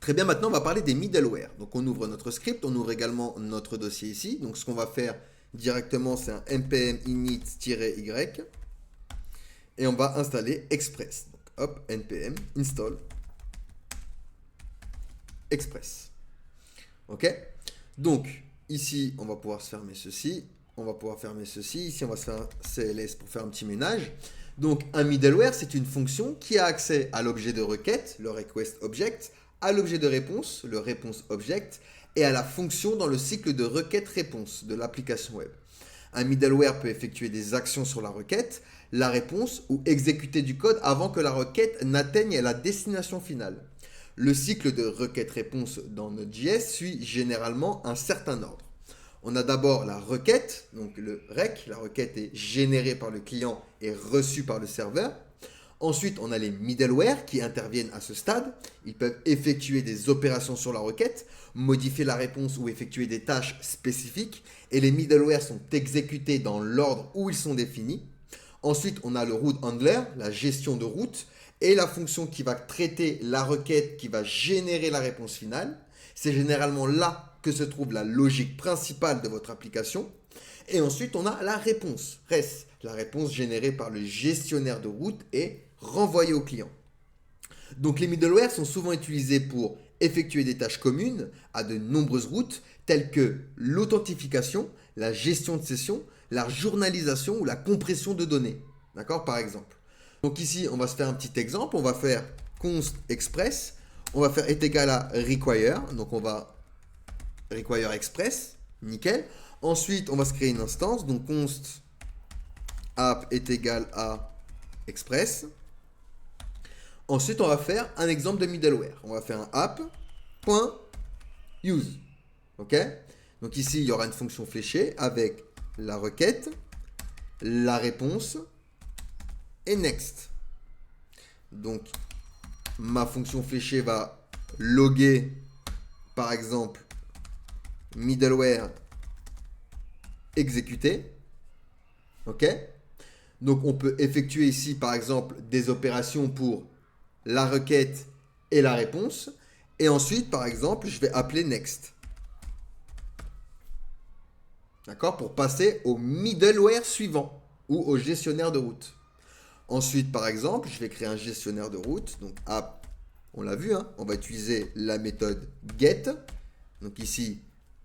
Très bien, maintenant on va parler des middleware. Donc on ouvre notre script, on ouvre également notre dossier ici. Donc ce qu'on va faire directement, c'est un npm init-y et on va installer Express. Donc hop, npm install Express. Ok? Donc ici, on va pouvoir se fermer ceci. On va pouvoir fermer ceci. Ici, on va se faire un CLS pour faire un petit ménage. Donc un middleware, c'est une fonction qui a accès à l'objet de requête, le request object, à l'objet de réponse, le response object, et à la fonction dans le cycle de requête-réponse de l'application web. Un middleware peut effectuer des actions sur la requête, la réponse ou exécuter du code avant que la requête n'atteigne la destination finale. Le cycle de requête-réponse dans Node.js suit généralement un certain ordre. On a d'abord la requête, donc le rec, la requête est générée par le client et reçue par le serveur. Ensuite, on a les middleware qui interviennent à ce stade. Ils peuvent effectuer des opérations sur la requête, modifier la réponse ou effectuer des tâches spécifiques. Et les middleware sont exécutés dans l'ordre où ils sont définis. Ensuite, on a le route handler, la gestion de route, et la fonction qui va traiter la requête qui va générer la réponse finale. C'est généralement là que se trouve la logique principale de votre application. Et ensuite, on a la réponse, REST, la réponse générée par le gestionnaire de route et renvoyée au client. Donc les middleware sont souvent utilisés pour effectuer des tâches communes à de nombreuses routes, telles que l'authentification, la gestion de session, la journalisation ou la compression de données. D'accord, par exemple. Donc ici, on va se faire un petit exemple. On va faire const express. On va faire est égal à require. Donc on va require express. Nickel. Ensuite, on va se créer une instance. Donc const app est égal à express. Ensuite, on va faire un exemple de middleware. On va faire un app.use. OK? Donc ici, il y aura une fonction fléchée avec la requête, la réponse et next. Donc, ma fonction fléchée va loguer, par exemple, middleware exécuté. OK? Donc, on peut effectuer ici, par exemple, des opérations pour la requête et la réponse. Et ensuite, par exemple, je vais appeler next. D'accord? Pour passer au middleware suivant ou au gestionnaire de route. Ensuite, par exemple, je vais créer un gestionnaire de route. Donc, app, on l'a vu, hein, on va utiliser la méthode get. Donc ici,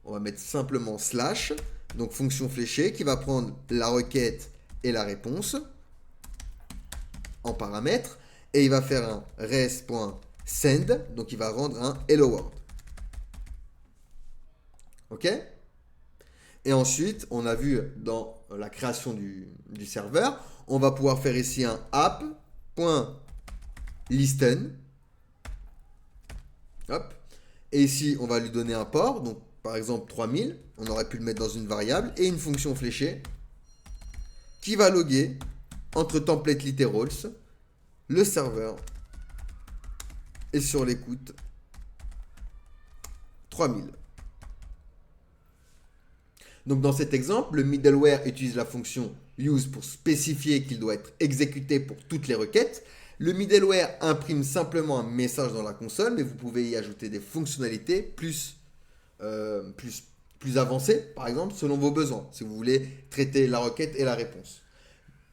on va mettre simplement slash. Donc, fonction fléchée qui va prendre la requête et la réponse en paramètres. Et il va faire un res.send. Donc, il va rendre un hello world. OK? Et ensuite, on a vu dans la création du serveur, on va pouvoir faire ici un app.listen. Hop. Et ici, on va lui donner un port. Donc, par exemple, 3000. On aurait pu le mettre dans une variable. Et une fonction fléchée qui va loguer entre template literals, le serveur et sur l'écoute 3000. Donc dans cet exemple, le middleware utilise la fonction use pour spécifier qu'il doit être exécuté pour toutes les requêtes. Le middleware imprime simplement un message dans la console, mais vous pouvez y ajouter des fonctionnalités plus avancées, par exemple, selon vos besoins, si vous voulez traiter la requête et la réponse.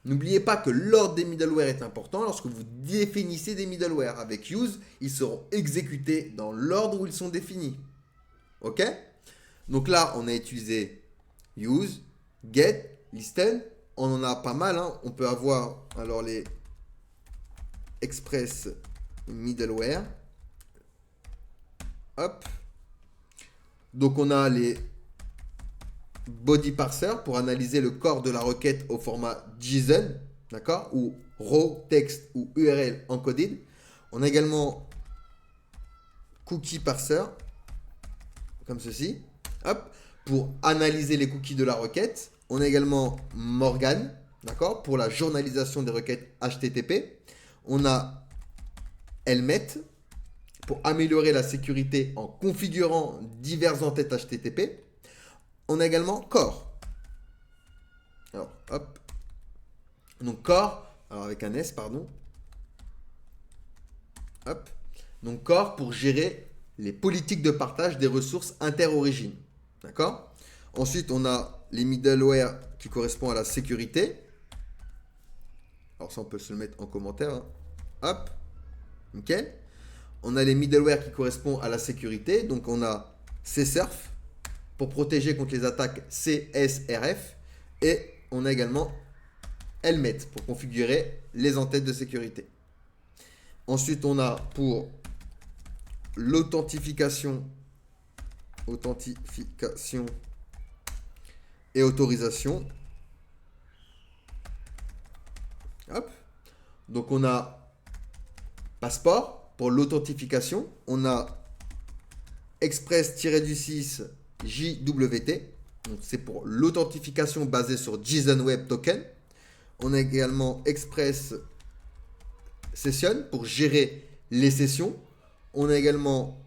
N'oubliez pas que l'ordre des middleware est important. Lorsque vous définissez des middleware avec use, ils seront exécutés dans l'ordre où ils sont définis. OK? Donc là, on a utilisé use, get, listen. On en a pas mal. Hein. On peut avoir alors les express middleware. Hop. Donc on a les body parser pour analyser le corps de la requête au format JSON, d'accord, ou raw, text ou URL encoded. On a également cookie parser, comme ceci, hop, pour analyser les cookies de la requête. On a également Morgan, d'accord, pour la journalisation des requêtes HTTP. On a Helmet pour améliorer la sécurité en configurant diverses entêtes HTTP. On a également Core. Alors, hop. Donc Core, alors avec un S, pardon. Hop. Donc Core pour gérer les politiques de partage des ressources inter-origines. D'accord? Ensuite, on a les middleware qui correspondent à la sécurité. Alors ça, on peut se le mettre en commentaire. Hein. Hop. Nickel. On a les middleware qui correspondent à la sécurité. Donc, on a CSRF pour protéger contre les attaques CSRF. Et on a également Helmet pour configurer les entêtes de sécurité. Ensuite, on a pour l'authentification et autorisation. Hop. Donc, on a passeport pour l'authentification. On a Express-6 JWT. Donc, c'est pour l'authentification basée sur JSON Web Token. On a également Express Session pour gérer les sessions. On a également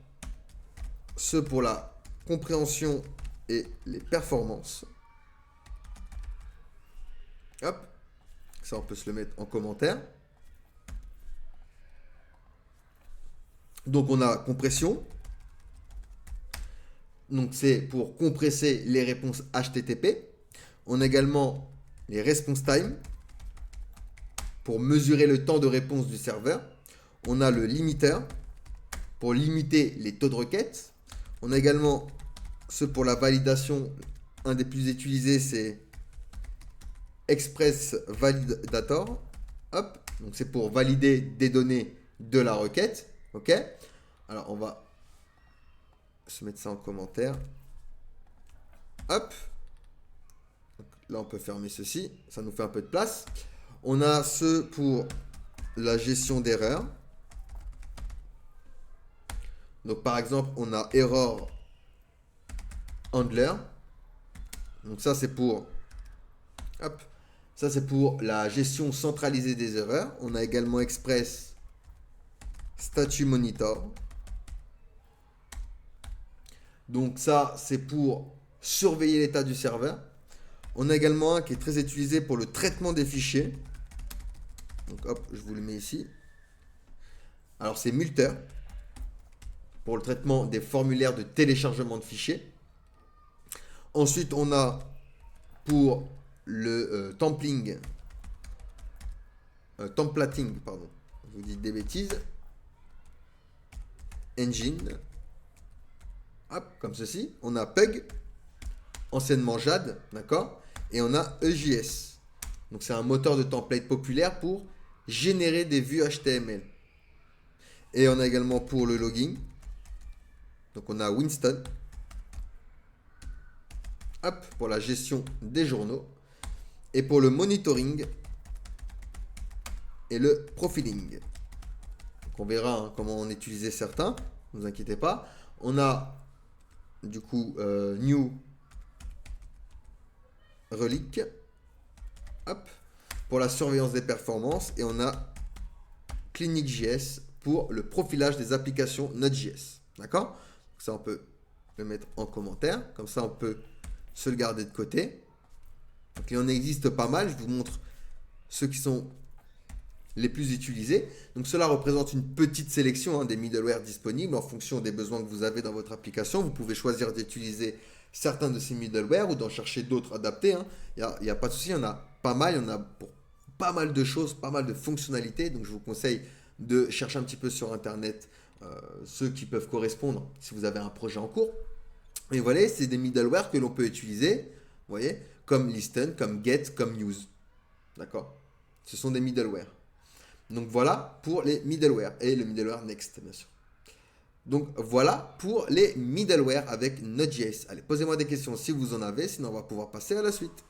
ceux pour la compréhension et les performances. Hop. Ça, on peut se le mettre en commentaire. Donc, on a compression. Donc, c'est pour compresser les réponses HTTP. On a également les response time pour mesurer le temps de réponse du serveur. On a le limiteur pour limiter les taux de requête. On a également ceux pour la validation. Un des plus utilisés, c'est Express Validator. Hop. Donc, c'est pour valider des données de la requête. OK. Alors, on va se mettre ça en commentaire. Hop. Donc, là, on peut fermer ceci. Ça nous fait un peu de place. On a ceux pour la gestion d'erreurs. Donc, par exemple, on a Error Handler. Donc, ça, c'est pour... Hop. Ça, c'est pour la gestion centralisée des erreurs. On a également Express Statue Monitor. Donc, ça, c'est pour surveiller l'état du serveur. On a également un qui est très utilisé pour le traitement des fichiers. Donc, hop, je vous le mets ici. Alors, c'est Multer pour le traitement des formulaires de téléchargement de fichiers. Ensuite, on a pour le templating, pardon. Je vous dis des bêtises. Engine. Hop, comme ceci. On a Pug, anciennement Jade, d'accord? Et on a EJS. Donc, c'est un moteur de template populaire pour générer des vues HTML. Et on a également pour le logging. Donc, on a Winston. Hop, pour la gestion des journaux. Et pour le monitoring et le profiling. Donc, on verra hein, comment on utilisait certains. Ne vous inquiétez pas. On a du coup New Relic. Hop, pour la surveillance des performances. Et on a ClinicJS pour le profilage des applications Node.js. D'accord? Ça, on peut le mettre en commentaire. Comme ça, on peut se le garder de côté. Donc, il en existe pas mal. Je vous montre ceux qui sont les plus utilisés. Donc, cela représente une petite sélection hein, des middleware disponibles en fonction des besoins que vous avez dans votre application. Vous pouvez choisir d'utiliser certains de ces middleware ou d'en chercher d'autres adaptés. Hein. Il n'y a pas de souci. Il y en a pas mal. Il y en a pour pas mal de choses, pas mal de fonctionnalités. Donc, je vous conseille de chercher un petit peu sur Internet ceux qui peuvent correspondre si vous avez un projet en cours. Et voilà, c'est des middleware que l'on peut utiliser, vous voyez, comme listen, comme get, comme use. D'accord? Ce sont des middleware. Donc voilà pour les middleware et le middleware next, bien sûr. Donc voilà pour les middleware avec Node.js. Allez, posez-moi des questions si vous en avez, sinon on va pouvoir passer à la suite.